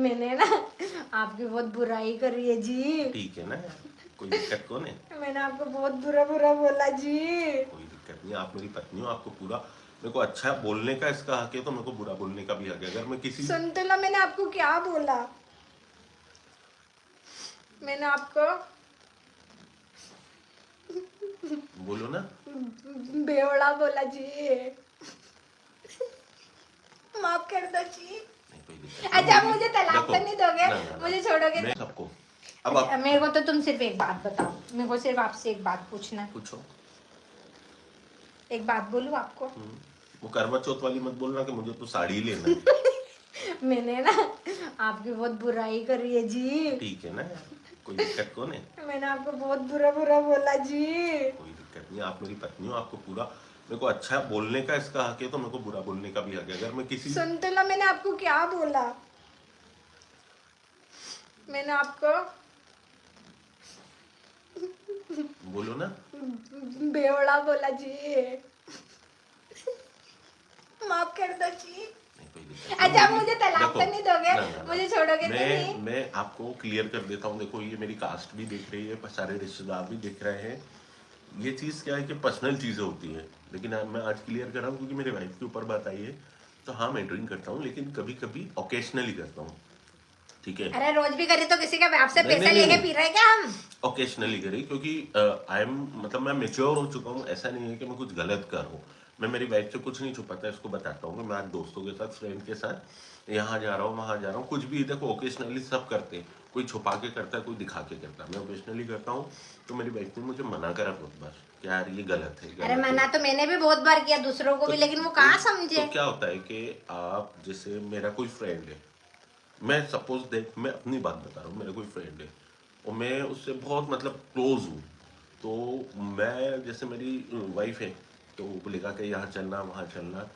मैंने ना आपकी बहुत बुराई करी है जी। ठीक है ना, कोई दिक्कत कौन है? मैंने आपको बहुत बुरा बुरा बोला जी। कोई दिक्कत नहीं, आप मेरी पत्नी हो, आपको पूरा मेरे को अच्छा बोलने का इसका हक है, तो मेरे को बुरा बोलने का भी हक है। अगर मैं किसी सुन तो लो, मैंने आपको क्या बोला। मैंने आपको बोलो ना, बेवड़ा बोला जी। माफ कर दो जी। नहीं कोई दिक्कत अच्छा, आप नहीं। मुझे तलाक तो नहीं दोगे? ना, मुझे छोड़ोगे? मैं सबको अब आप मेरे को तो तुम सिर्फ एक बात बताओ, मेरे को सिर्फ आपसे एक बात पूछना है। पूछो। एक बात बोलूं आपको? वो करवा चौथ वाली मत बोलना कि मुझे तो साड़ी लेना है। मैंने ना आपकी बहुत बुराई करी है जी। ठीक है ना, कोई दिक्कत कौन है? मैंने आपको बहुत बुरा बुरा बोला जी। कोई दिक्कत नहीं, आप मेरी पत्नी हो, आपको पूरा मेरे को अच्छा बोलने का इसका हक है, तो मेरे को बुरा बोलने का भी हक है। अगर मैं किसी सुन तो लो, मैंने आपको क्या बोला। मैंने आपको बोलो ना, बेवड़ा बोला जी। माफ कर दो जी। नहीं कोई दिक्कत अच्छा, आप नहीं। मुझे तलाक तो नहीं दोगे? ना, मुझे छोड़ोगे तो नहीं? मैं आपको क्लियर कर देता हूँ। देखो, ये मेरी कास्ट भी देख रही है, सारे रिश्तेदार भी देख रहे हैं। ये चीज़ क्या है कि पर्सनल चीज़ें होती हैं, लेकिन मैं आज क्लियर कर रहा हूँ क्योंकि मेरे वाइफ के ऊपर बात आई है। तो हाँ, मैं ड्रिंक करता हूँ, लेकिन कभी कभी ओकेशनली करता हूँ, ठीक है? अरे रोज भी करे तो किसी का आपसे नहीं, पैसा नहीं, लेके नहीं। पी रहे हैं क्या हम? ओकेशनली करी, क्योंकि आई एम मतलब मैं मेच्योर हो चुका हूँ। ऐसा नहीं है कि मैं कुछ गलत कर रहा हूँ। मैं मेरी वाइफ से कुछ नहीं छुपाता, इसको बताता हूँ कि मैं आज दोस्तों के साथ, फ्रेंड के साथ यहाँ जा रहा हूँ, वहाँ जा रहा हूँ। कुछ भी देखो, ओकेशनली सब करते हैं। कोई छुपा के करता है, कोई दिखा के करता है। मैं ओकेशनली करता हूँ। तो मेरी वाइफ ने मुझे मना करा बहुत बार कि यार ये गलत है, अरे गलत है। मना तो मैंने भी बहुत बार किया दूसरों को भी, लेकिन वो कहाँ समझे। तो क्या होता है कि आप जैसे मेरा कोई फ्रेंड है, मैं सपोज देख, मैं अपनी बात बता रहा हूँ, मेरा कोई फ्रेंड है और मैं उससे बहुत मतलब क्लोज हूँ। तो मैं जैसे मेरी वाइफ है, तो वो बोलेगा कि यहाँ चलना, वहाँ चलना,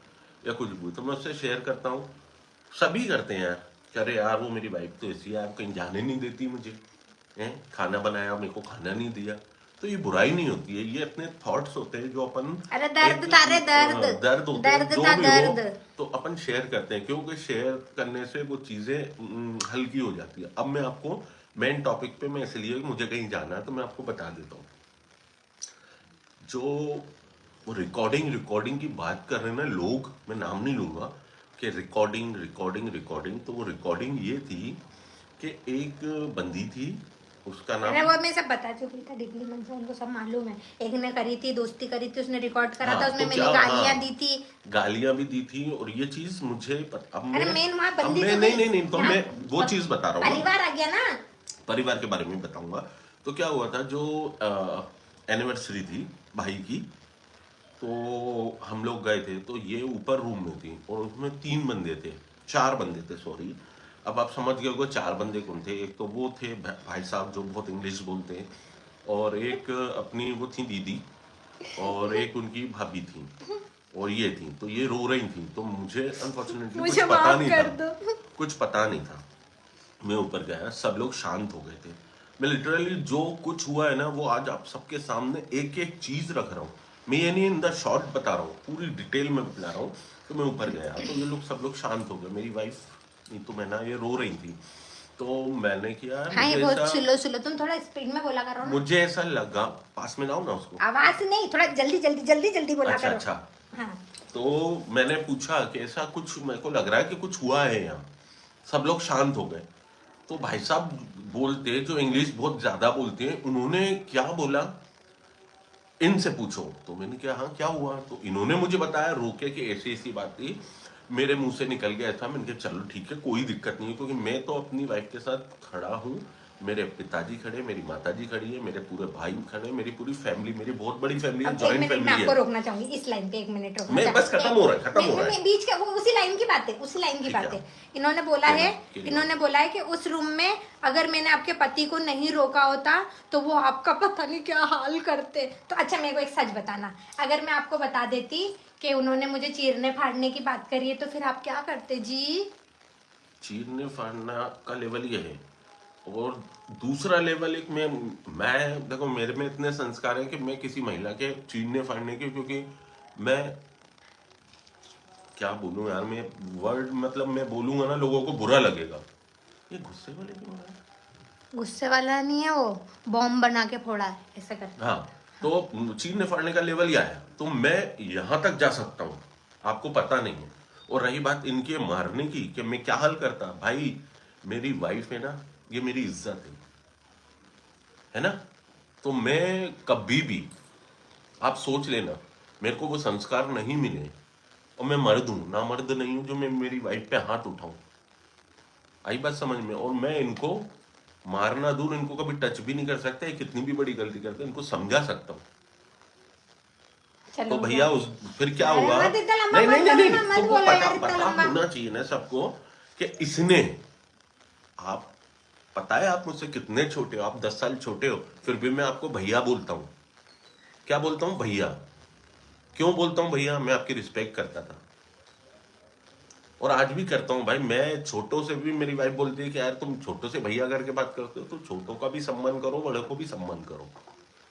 या कुछ भी, तो मैं उससे शेयर करता हूँ। सभी करते हैं यार कि अरे यार वो मेरी वाइफ तो ऐसी है यार, कहीं जाने नहीं देती मुझे, हैं, खाना बनाया मेरे को खाना नहीं दिया। तो ये बुराई नहीं होती है, ये अपने थॉट्स होते हैं जो अपन अरे दर्द था रे दर्द, दर्द होते हैं, दर्द जो था भी हो, दर्द। तो अपन शेयर करते हैं, क्योंकि शेयर करने से वो चीजें हल्की हो जाती है। अब मैं आपको मेन टॉपिक पे, मैं इसलिए मुझे कहीं जाना है तो मैं आपको बता देता हूँ। जो वो रिकॉर्डिंग की बात कर रहे हैं ना लोग, मैं नाम नहीं लूंगा, कि रिकॉर्डिंग, तो वो रिकॉर्डिंग ये थी कि एक बंदी थी, उसका नाम, अरे वो मैं सब बता चुकी था डिग्री मन से, उनको सब मालूम है। एक ने करी थी, दोस्ती करी थी, उसने रिकॉर्ड करा था, उसमें तो मैंने क्या, गालियां दी थी। गालियां भी दी थी, और ये चीज मुझे अब अरे मेन वहाँ अब बंदी मैं तो नहीं, तो मैं वो चीज बता रहा हूँ, परिवार आ गया ना, परिवार के बारे में बताऊंगा। तो क्या हुआ था, जो एनिवर्सरी थी भाई की, तो हम लोग गए थे। तो ये ऊपर रूम में थी और उसमें 3 बंदे थे, 4 बंदे थे, सॉरी। अब आप समझ गए होगे 4 बंदे कौन थे। एक तो वो थे भाई साहब जो बहुत इंग्लिश बोलते हैं, और एक अपनी वो थी दीदी, और एक उनकी भाभी थी, और ये थी। तो ये रो रही थी, तो मुझे अनफॉर्चुनेटली कुछ मुझे पता माफ नहीं कर था, दो। कुछ पता नहीं था। मैं ऊपर गया, सब लोग शांत हो गए थे। मैं लिटरली जो कुछ हुआ है ना, वो आज आप सबके सामने एक एक चीज रख रहा हूँ। मैं ये नहीं इन द शॉर्ट बता रहा हूँ, पूरी डिटेल में बता रहा हूँ। तो मैं ऊपर गया, तो ये लोग सब लोग शांत हो गए। मेरी वाइफ तो मैं ना, ये रो रही थी। तो मैंने किया, हाँ, ये बहुत स्लो स्लो, तुम थोड़ा स्पीड में बोला करो ना। मुझे ऐसा लगा, पास में लाओ ना उसको, आवाज नहीं, थोड़ा जल्दी जल्दी जल्दी जल्दी बोला अच्छा करो। अच्छा। हाँ। तो मैंने पूछा कि ऐसा कुछ मेरे को लग रहा है कि कुछ हुआ है यहाँ। सब लोग शांत हो गए। तो भाई साहब बोलते, जो इंग्लिश बहुत ज्यादा बोलते हैं, उन्होंने क्या बोला, इनसे पूछो। तो मैंने कहा हाँ क्या हुआ, तो इन्होंने मुझे बताया रोके कि ऐसी ऐसी बात थी। मेरे मुंह से निकल गया था। मैंने कहा चलो ठीक है, कोई दिक्कत नहीं है, क्योंकि मैं तो अपनी वाइफ के साथ खड़ा हूँ। मेरे पिताजी खड़े, मेरी माताजी खड़ी है, मेरे पूरे भाई खड़े, मेरी पूरी फैमिली, मेरी बहुत बड़ी फैमिली है, अब एक जॉइंट मिनट मैं फैमिली आपको है। रोकना चाहूंगी इस लाइन पे, 1 मिनट रोकना मैं बस खत्म हो रहा है। बीच का वो उसी लाइन की बात है, उसी लाइन की ठीक बात है। है। इन्होंने बोला है, इन्होंने बोला है कि उस रूम में अगर मैंने आपके पति को नहीं रोका होता तो वो आपका पता नहीं क्या हाल करते। तो अच्छा, मेरे को एक सच बताना, अगर मैं आपको बता देती कि उन्होंने मुझे चीरने फाड़ने की बात करी है, तो फिर आप क्या करते जी? चीरने फाड़ना का लेवल ये है, और दूसरा लेवल एक, मैं देखो, मेरे में इतने संस्कार है कि मैं किसी महिला के चीरने फाड़ने के, क्योंकि मैं क्या बोलूं यार, मैं वर्ड मतलब मैं बोलूंगा ना लोगों को बुरा लगेगा। ये गुस्से वाले क्यों है? गुस्से वाला नहीं है वो, बॉम्ब बना के फोड़ा है ऐसे करके। हाँ, तो चीन ने फाड़ने का लेवल यह है, तो मैं यहां तक जा सकता हूं, आपको पता नहीं है। और रही बात इनके मारने की कि मैं क्या हल करता, भाई मेरी वाइफ है ना, ये मेरी इज्जत है ना, तो मैं कभी भी, आप सोच लेना, मेरे को वो संस्कार नहीं मिले और मैं मर्द हूं ना, मर्द नहीं हूं जो मैं मेरी वाइफ पे हाथ उठाऊं। आई बात समझ में? और मैं इनको मारना दूर, इनको कभी टच भी नहीं कर सकता, ये कितनी भी बड़ी गलती करते इनको समझा सकता हूं। चलो तो भैया उस फिर क्या अरे हुआ? मत इतना लंबा नहीं नहीं मत नहीं बोलो ना, नहीं, मत तुमको बोलो पता यार इतना पता लंबा। होना चाहिए ना सबको कि इसने, आप पता है आप मुझसे कितने छोटे हो, आप 10 साल छोटे हो, फिर भी मैं आपको भैया बोलता हूं। क्या बोलता हूं? भैया। क्यों बोलता हूं भैया? मैं आपकी रिस्पेक्ट करता था और आज भी करता हूं भाई। मैं छोटों से भी, मेरी वाइफ बोलती है कि यार तुम छोटों से भैया करके बात करते हो, तो छोटों का भी सम्मान करो, बड़ों को भी सम्मान करो।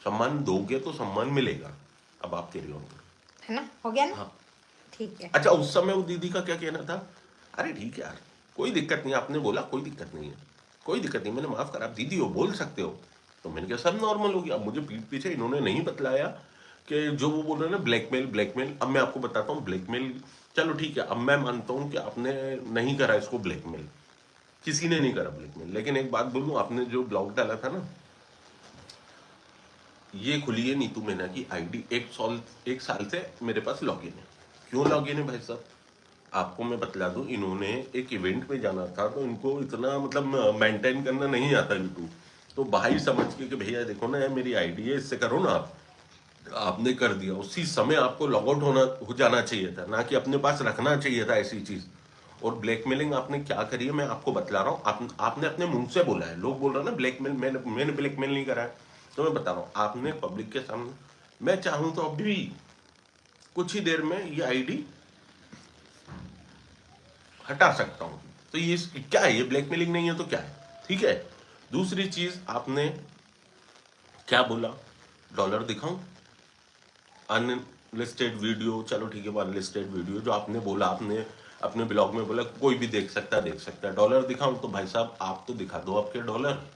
सम्मान दोगे तो सम्मान मिलेगा। अब आप कैरी ऑन करो, है ना, हो गया ना? हाँ ठीक है। अच्छा, उस समय वो दीदी का क्या कहना था? अरे ठीक है यार, कोई दिक्कत नहीं, आपने बोला कोई दिक्कत नहीं है, कोई दिक्कत नहीं, मैंने माफ करा, आप दीदी हो, बोल सकते हो। तो मैंने कहा सब नॉर्मल हो गया। अब मुझे पीठ पीछे इन्होंने नहीं बतलाया कि जो वो बोल रहे हैं ना ब्लैकमेल ब्लैकमेल। अब मैं आपको बताता हूँ ब्लैकमेल, चलो ठीक है, अब मैं मानता हूँ कि आपने नहीं करा इसको ब्लैकमेल, किसी ने नहीं करा ब्लैकमेल। लेकिन एक बात बोलूं, आपने जो ब्लॉग डाला था ना, ये खुली है नीतू मीना की आईडी, एक साल से मेरे पास लॉगिन है। क्यों लॉगिन है भाई साहब? आपको मैं बतला दूं, इन्होंने एक इवेंट में जाना था, तो इनको इतना मतलब मेंटेन करना नहीं आता यूट्यूब, तो भाई समझ के कि भैया देखो ना, मेरी आईडी है, इससे करो ना आप। आपने कर दिया, उसी समय आपको लॉग आउट हो जाना चाहिए था, ना कि अपने पास रखना चाहिए था ऐसी चीज। और ब्लैकमेलिंग आपने क्या करी है मैं आपको बतला रहा हूँ। आपने अपने मुंह से बोला है, लोग बोल रहे हैं ना ब्लैकमेल, मैंने ब्लैकमेल नहीं करा है, तो मैं बता रहा हूँ आपने पब्लिक के सामने, मैं चाहूं तो अभी कुछ ही देर में ये आईडी हटा सकता हूं। तो ये क्या है? ये ब्लैकमेलिंग नहीं है तो क्या है? ठीक है। दूसरी चीज, आपने क्या बोला? डॉलर दिखाऊं? अनलिस्टेड वीडियो, चलो ठीक है, वो अनलिस्टेड वीडियो जो आपने बोला, आपने अपने ब्लॉग में बोला कोई भी देख सकता है। डॉलर दिखाऊं? तो भाई साहब आप तो दिखा दो आपके डॉलर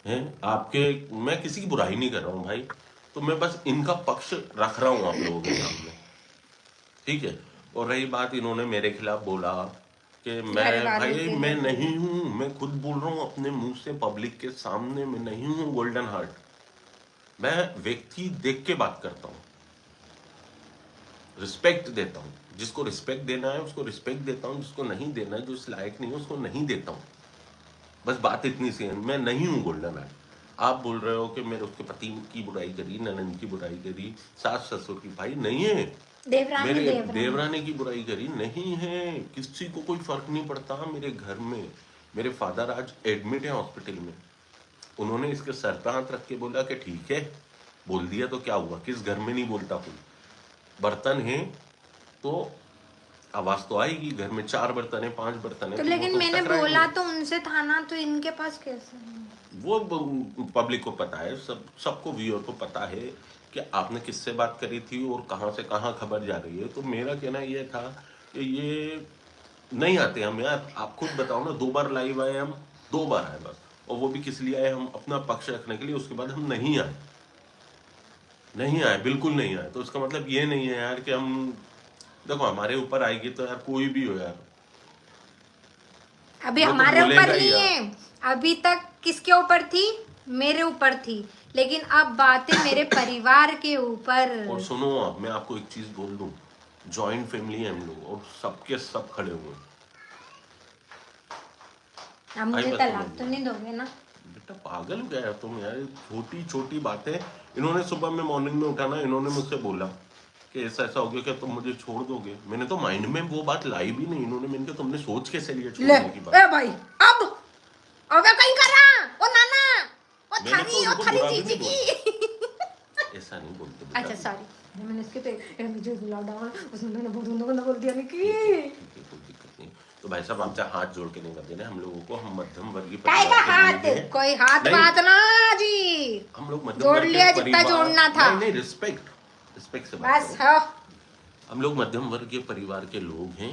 हैं आपके। मैं किसी की बुराई नहीं कर रहा हूं भाई, तो मैं बस इनका पक्ष रख रहा हूं आप लोगों के सामने, ठीक है। और रही बात, इन्होंने मेरे खिलाफ बोला कि मैं, भाई मैं नहीं हूं, मैं खुद बोल रहा हूं अपने मुंह से पब्लिक के सामने, मैं नहीं हूं गोल्डन हार्ट। मैं व्यक्ति देख के बात करता हूं, रिस्पेक्ट देता हूं, जिसको रिस्पेक्ट देना है उसको रिस्पेक्ट देता हूं, जिसको नहीं देना है, जो इस लायक नहीं है उसको नहीं देता हूं। बस बात इतनी सी है, मैं नहीं हूं गोल्डन हार्ट। आप बोल रहे हो कि मैंने उसके पति की बुराई करी, ननद की बुराई करी, सास ससुर की, भाई नहीं है, मेरे देवरानी की बुराई करी नहीं है, किसी को कोई फर्क नहीं पड़ता। मेरे घर में मेरे फादर आज एडमिट है हॉस्पिटल में, उन्होंने इसके सर पे हाथ रख के बोला कि ठीक है, बोल दिया तो क्या हुआ, किस घर में नहीं बोलता कोई। बर्तन है तो आवाज तो आएगी, घर में 4 बर्तन है 5 बर्तन है तो तो लेकिन वो तो मैंने टकराएंगे। बोला तो उनसे था ना, तो इनके पास कैसे? वो पब्लिक को पता है, सबको व्यूअर को पता है कि आपने किससे बात करी थी और कहां से कहां खबर जा रही है। तो मेरा कहना ये था कि ये नहीं आते हम यार, आप खुद बताओ ना, 2 बार लाइव आए हम, 2 बार आए बस, और वो भी किस लिए आए? हम अपना पक्ष रखने के लिए। उसके बाद हम नहीं आए, बिल्कुल नहीं आए। तो इसका मतलब ये नहीं है यार कि हम, देखो हमारे ऊपर आएगी तो यार कोई भी हो यार, अभी वो तो हमारे बोलेगा ऊपर ही नहीं यार। है, अभी तक किसके ऊपर थी? मेरे ऊपर थी, लेकिन अब बातें मेरे परिवार के ऊपर। और सुनो, अब मैं आपको एक चीज बोल दूं, जॉइंट फैमिली है हम लोग और सबके सब खड़े हुए हैं। अब मुझे तलाक तो नहीं दोगे ना? बेटा पागल हो गया है तुम यार, छोटी छोटी बातें। इन्होंने सुबह में मॉर्निंग में उठाना, इन्होंने मुझसे बोला कि ऐसा ऐसा हो गया, क्या तुम मुझे छोड़ दोगे? मैंने तो माइंड में वो बात लाई भी नहीं। इन्होंने, मैंने कहा तुमने सोच कैसे लिया छोड़ने की बात? ए भाई, अब अबे कहीं करा ओ नाना, ओ मैंने तो उनको थारी बुरा भी जीजी नहीं की। ऐसा नहीं बोलते बेटा। अच्छा सॉरी, मैंने इसके पे मुझे बुला डाला, उसने मैंने बहुत गंदा बोल दिया निकी। ठीक है, कोई दिक्कत नहीं। तो भाई साहब आपसे हाथ जोड़ के नहीं कर देना हम लोगों को, हम मध्यम वर्गीय काय का हाथ? कोई हाथ बात ना जी, हम लोग मध्यम जोड़ वर्गीय लिया जितना जोड़ना था। नहीं, रिस्पेक्ट से बात बस करो। हाँ। हम लोग मध्यम वर्गीय परिवार के लोग हैं,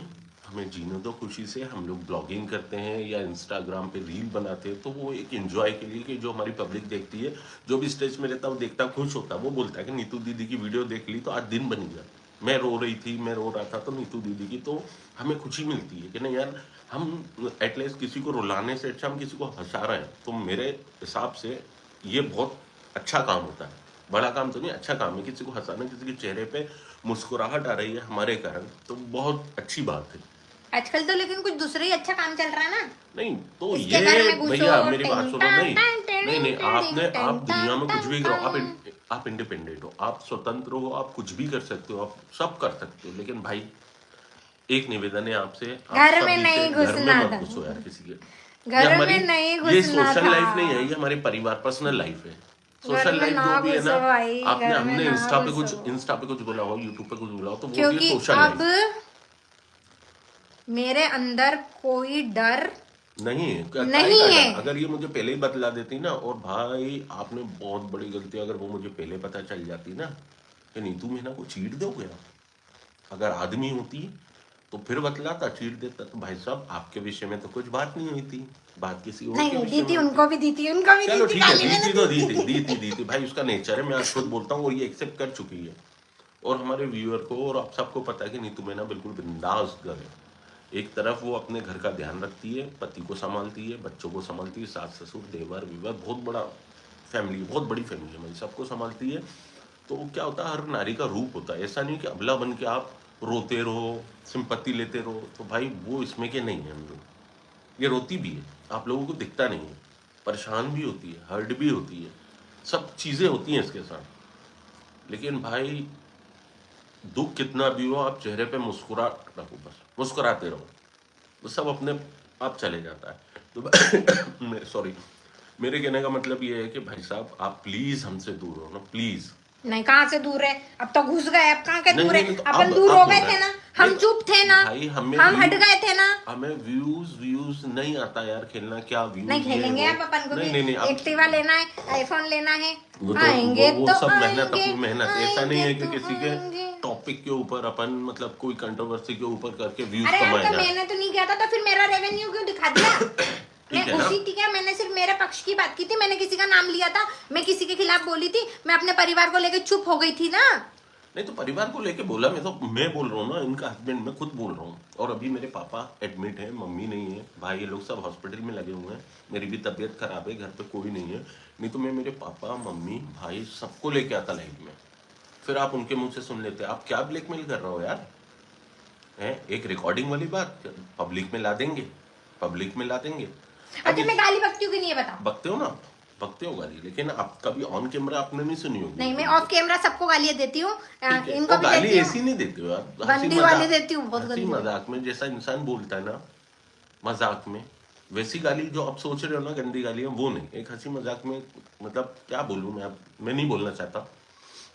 हमें जीने दो खुशी से। हम लोग ब्लॉगिंग करते हैं या इंस्टाग्राम पे रील बनाते हैं तो वो एक एंजॉय के लिए, कि जो हमारी पब्लिक देखती है, जो भी स्टेज में रहता है वो देखता खुश होता है, वो बोलता है कि नीतू दीदी की वीडियो देख ली तो आज दिन बन गया। मैं रो रही थी, मैं रो रहा था, तो नीतू दीदी की, तो हमें खुशी मिलती है कि नहीं यार, हम एटलीस्ट किसी को रुलाने से अच्छा हम किसी को हंसा रहे हैं। तो मेरे हिसाब से ये बहुत अच्छा काम होता है, बड़ा काम तो नहीं, अच्छा काम है। किसी को हंसाना, किसी के चेहरे पे मुस्कुराहट आ रही है हमारे कारण, तो बहुत अच्छी बात है। आजकल तो लेकिन कुछ दूसरा ही अच्छा काम चल रहा है ना। नहीं तो इसके ये घर में घुसो, भैया मेरी बात टिंग सुनो। टांग नहीं टांग टिंग नहीं नहीं, टिंग आप टिंग दुनिया में कुछ भी करो, टांग। आप इंडिपेंडेंट हो, आप स्वतंत्र हो, आप कुछ भी कर सकते हो, आप सब कर सकते हो। लेकिन भाई एक निवेदन है आपसे, आप घर में सभी नहीं से घर में घुसना मत था। घुसो यार किसी के। ये घर हमारी, में नहीं ये घुसना सोशल था। लाइफ नहीं है, ये हमारी परिवार पर्सनल लाइफ है। घर सोशल में लाइफ ना जो भी है ना, घुसो भाई, आपने घर में हमने ना इंस्टा घुसो। पे कुछ बोला हो, यूट्यूब पे कुछ बोला हो, तो वो होती है क्योंकि सोशल अब लाइफ। मेरे अंदर कोई डर नहीं है, काहे नहीं का है। डर? अगर ये मुझे पहले ही बतला देती ना, और भाई आपने बहुत बड़ी गलती, अगर वो मुझे पहले पता चल जाती ना कि नीतू मीना को चीट दोगे आप, अगर आदमी होती तो फिर बतलाता, चीट देता, तो भाई साहब आपके विषय में तो कुछ बात नहीं हुई थी, बात किसी और नहीं के नहीं विषय दी में थी, होती। उनको भी दी थी, उनको भी चलो दी थी, ठीक है, गाली दी मैंने थी तो दी थी। दी थी भाई, उसका नेचर है, मैं आज खुद बोलता हूँ, और ये एक्सेप्ट कर चुकी है। और हमारे व्यूअर को और आप सबको पता है कि नीतू मीना बिल्कुल बिंदास गर्ल है। एक तरफ वो अपने घर का ध्यान रखती है, पति को संभालती है, बच्चों को संभालती है, सास ससुर देवर विवर, बहुत बड़ा फैमिली, बहुत बड़ी फैमिली है मेरी, सबको संभालती है। तो क्या होता है, हर नारी का रूप होता है। ऐसा नहीं कि अबला बन के आप रोते रहो, सिंपत्ति लेते रहो, तो भाई वो इसमें के नहीं है। हम लोग, ये रोती भी है, आप लोगों को दिखता नहीं है, परेशान भी होती है, हर्ट भी होती है, सब चीजें होती हैं इसके साथ। लेकिन भाई दुख कितना भी हो, आप चेहरे पे मुस्कुराहट रखो, बस मुस्कुराते रहो, वो सब अपने आप चले जाता है। तो सॉरी, मेरे कहने का मतलब ये है कि भाई साहब आप प्लीज हमसे दूर हो ना, प्लीज। नहीं, कहाँ से दूर है, अब तो घुस गए, अब कहाँ के नहीं दूर है, नहीं, तो अपन अब दूर हो अब गए होगा। थे ना, हम नहीं, चुप थे ना, भाई हमें हम हट गए थे ना। हमें व्यूज नहीं आता यार खेलना, क्या व्यूज नहीं खेलेंगे अब, अपन को भी नहीं नहीं, एक्टिवा लेना है, आईफोन लेना है, वो आएंगे वो तो सब मेहनत, आएंगे, अपनी मेहनत। ऐसा नहीं है कि आएंगे किसी तो के आएंगे। टॉपिक के ऊपर अपन मतलब कोई कंट्रोवर्सी के ऊपर करके व्यूज अरे यार, कमाए तो जाए। मैंने तो नहीं किया था, तो फिर मेरा रेवेन्यू क्यों दिखा दिया? मैं है ना? उसी ठीक है, मैंने सिर्फ मेरे पक्ष की बात की थी, मैंने किसी का नाम लिया था, मैं किसी के खिलाफ बोली थी, मैं अपने परिवार को लेकर चुप हो गई थी ना। नहीं तो परिवार को लेके बोला, मैं बोल रहा हूँ ना, इनका हस्बैंड, मैं खुद बोल रहा हूँ। और अभी मेरे पापा एडमिट है, मम्मी नहीं है, भाई ये लोग सब हॉस्पिटल में लगे हुए हैं, मेरी भी तबीयत खराब है, घर पे कोई नहीं है। नहीं तो मैं मेरे पापा मम्मी भाई सबको लेके आता लाइफ में। फिर आप उनके मुंह से सुन लेते, आप क्या ब्लैकमेल कर रहे हो यार, है एक रिकॉर्डिंग वाली बात पब्लिक में ला देंगे, पब्लिक में ला देंगे। अच्छा, मैं गाली बकती हूँ कि नहीं, ये बताओ। बकते हो ना, बकते हो गाली, लेकिन आप कभी ऑन कैमरा आपने नहीं सुनी होगी। नहीं, मैं ऑफ कैमरा सबको गालियां देती हूँ, ठीक है, इनको और भी गाली देती ऐसी हूँ, नहीं देते हो यार, गंदी वाली देती हूँ, बहुत हंसी गंदी। मजाक में, जैसा इंसान बोलता है ना मजाक में, वैसी गाली जो आप सोच रहे हो ना गंदी गाली है, वो नहीं, एक हंसी मजाक में। मतलब क्या बोलूं मैं नहीं बोलना चाहता,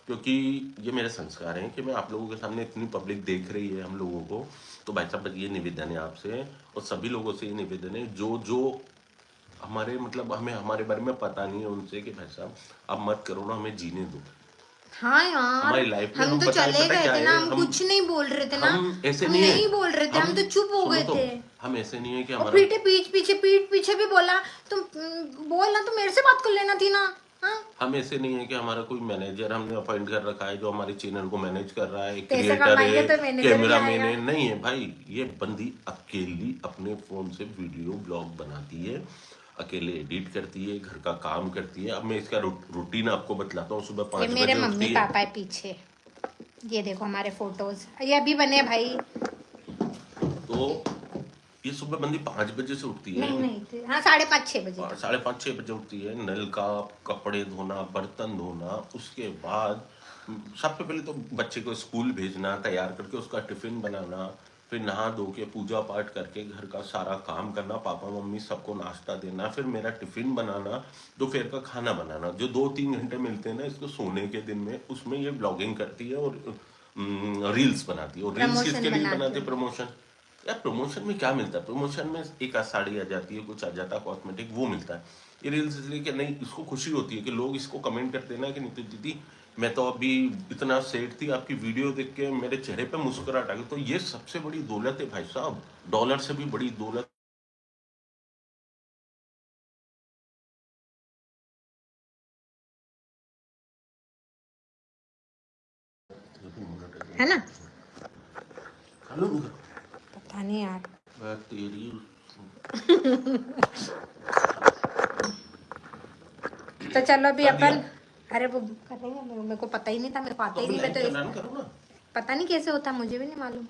क्योंकि ये मेरे संस्कार हैं कि मैं आप लोगों के सामने, इतनी पब्लिक देख रही है हम लोगों को, तो भाई साहब ये निवेदन है आपसे, और सभी लोगों से ये निवेदन है जो जो हमारे मतलब हमें हमारे बारे में पता नहीं है, उनसे कि भाई साहब आप मत करो ना, हमें जीने दो। हाँ यार, हमारी लाइफ में हम तो पता है, चले पता गए क्या थे है, ना, हम कुछ नहीं बोल रहे थे ना, हम ऐसे हम नहीं है, नहीं बोल रहे थे, हम तो चुप हो सुनो गए तो, थे। हम ऐसे नहीं है कि और हमारा पीठ पीछे भी बोला, तुम बोलना तो मेरे से बात कर लेना थी ना। हाँ? हम ऐसे नहीं है कि हमारा कोई मैनेजर हमने अपॉइंट कर रखा है जो हमारे चैनल को मैनेज कर रहा है, पैसे क्रिएटर कमाएंगे है, तो मैनेजर कैमरा भी मैन आएगा। है, नहीं है भाई। ये बंदी अकेली अपने फोन से वीडियो ब्लॉग बनाती है, अकेले एडिट करती है, घर का काम करती है। अब मैं इसका रूटीन आपको बतलाता हूँ। सुबह 5 मेरे बजे मम्मी उठती है। पापा है पीछे, ये देखो हमारे फोटोज, ये अभी बने भाई। तो ये सुबह बंदी 5 बजे से उठती है, नहीं थे, हाँ 5:30-6 बजे। 5:30-6 बजे उठती है, नल का, कपड़े धोना, बर्तन धोना, उसके बाद सबसे पहले तो बच्चे को स्कूल भेजना, तैयार करके उसका टिफिन बनाना, फिर नहा धो के पूजा पाठ करके घर का सारा काम करना, पापा मम्मी सबको नाश्ता देना, फिर मेरा टिफिन बनाना, दोपहर का खाना बनाना। जो 2-3 घंटे मिलते हैं ना इसको सोने के दिन में, उसमें ये ब्लॉगिंग करती है और रील्स बनाती है। और रील्स प्रमोशन किसके लिए बनाती बनाते है। हैं? प्रमोशन। यार प्रमोशन में क्या मिलता है? प्रमोशन में एक आध साड़ी आ जाती है, कुछ आ जाता है कॉस्मेटिक, वो मिलता है। ये रील्स इसलिए कि नहीं, इसको खुशी होती है कि लोग इसको कमेंट करते हैं ना कि नीतू दीदी मैं तो अभी इतना सेट थी आपकी वीडियो देख के, मेरे चेहरे पे मुस्कुराहट आ गई। तो ये सबसे बड़ी दौलत है भाई साहब, डॉलर से भी बड़ी दौलत। है ना? हेलो पता नहीं यार, तेरी तो चलो अभी कर दिया? अपन, अरे वो करेंगे, मेरे को पता ही नहीं था, मेरे को आता ही नहीं, मैं तो चलान करो ना, पता नहीं कैसे होता, मुझे भी नहीं मालूम।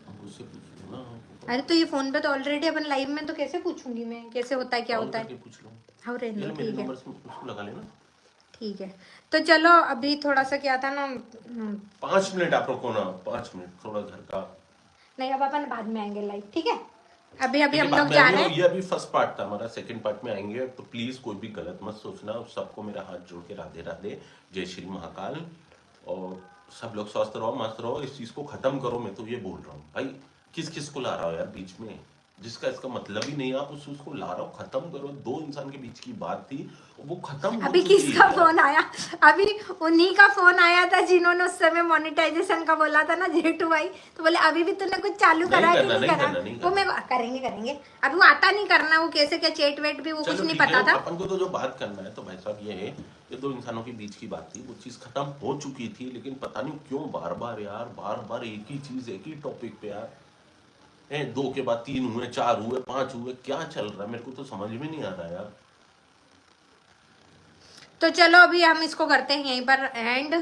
अब उससे पूछ लो ना। अरे तो ये फोन पे तो ऑलरेडी अपन लाइव में, तो कैसे पूछूंगी मैं कैसे होता है क्या कॉल होता है? करके पूछ लो। हाँ ये रहने लो, दो, मेरे ठीक है नंबर से उसको लगा लेना। ठीक है। तो चलो अभी थोड़ा सा क्या था ना, 5 मिनट आप रुको ना, 5 मिनट थोड़ा घर का। नहीं अब अपन बाद में आएंगे लाइव, ठीक है? अभी अभी ठीक है, हम बाद लोग में जा आएंगे। रहे और हैं। ये अभी फर्स्ट पार्ट था हमारा, सेकंड पार्ट में आएंगे। तो प्लीज कोई भी गलत मत सोचना। सबको मेरा हाथ जोड़ के राधे राधे, जय श्री महाकाल। और सब लोग स्वस्थ रहो, मस्त रहो। इस चीज को खत्म करो, मैं तो ये बोल रहा हूँ भाई। किस किस को ला रहा हो यार बीच में, जिसका इसका मतलब ही नहीं है, आप उस उसको ला रहा हो। खत्म करो, 2 इंसान के बीच की बात थी, वो खत्म हो अभी चुकी किसका है। फोन आया? अभी उन्हीं का फोन आया था जिन्होंने उस समय मोनेटाइजेशन का बोला था ना, जेठू भाई। तो बोले अभी भी तूने कुछ चालू करा है कि नहीं करा? वो मैं करेंगे करेंगे, अभी वो आता नहीं करना, वो कैसे क्या चेट वेट भी वो कुछ नहीं पता था। अपन को तो जो बात करना है तो भाई साहब ये है, ये 2 इंसानों के बीच की बात थी, वो चीज खत्म हो चुकी थी। लेकिन पता नहीं क्यों बार बार एक ही चीज, एक ही टॉपिक पे यार। 2 के बाद 3 हुए, 4 हुए, 5 हुए, क्या चल रहा है मेरे को तो समझ में नहीं आ रहा यार। तो चलो अभी हम इसको करते हैं यहीं पर एंड।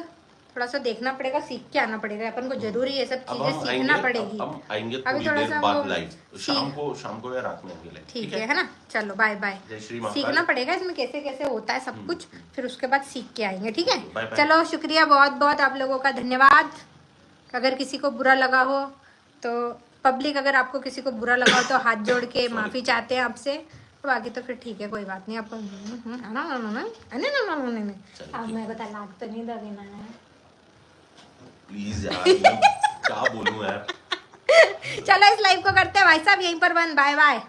थोड़ा सा देखना पड़ेगा, सीख के आना पड़ेगा अपन को, जरूरी ये सब चीजें सीखना पड़ेगी। हम आएंगे अभी थोड़ी थोड़ा देर सा बाद वो लाइव, शाम को या रात में आएंगे लाइव। ठीक है ना? चलो बाय बाय। जय श्री महाकाल। सीखना पड़ेगा इसमें कैसे कैसे होता है सब कुछ, फिर उसके बाद सीख के आएंगे, ठीक है? Bye bye. चलो शुक्रिया बहुत बहुत आप लोगों का, धन्यवाद। अगर किसी को बुरा लगा हो तो पब्लिक, अगर आपको किसी को बुरा लगा हो तो हाथ जोड़ के माफी चाहते हैं आपसे। तो बाकी तो फिर ठीक है, कोई बात नहीं। आप अब मेरे को तलाक तो नहीं दोगे ना? प्लीज यार, मैं क्या बोलूं यार। चलो इस लाइव को करते हैं भाई साहब यहीं पर बंद। Bye bye.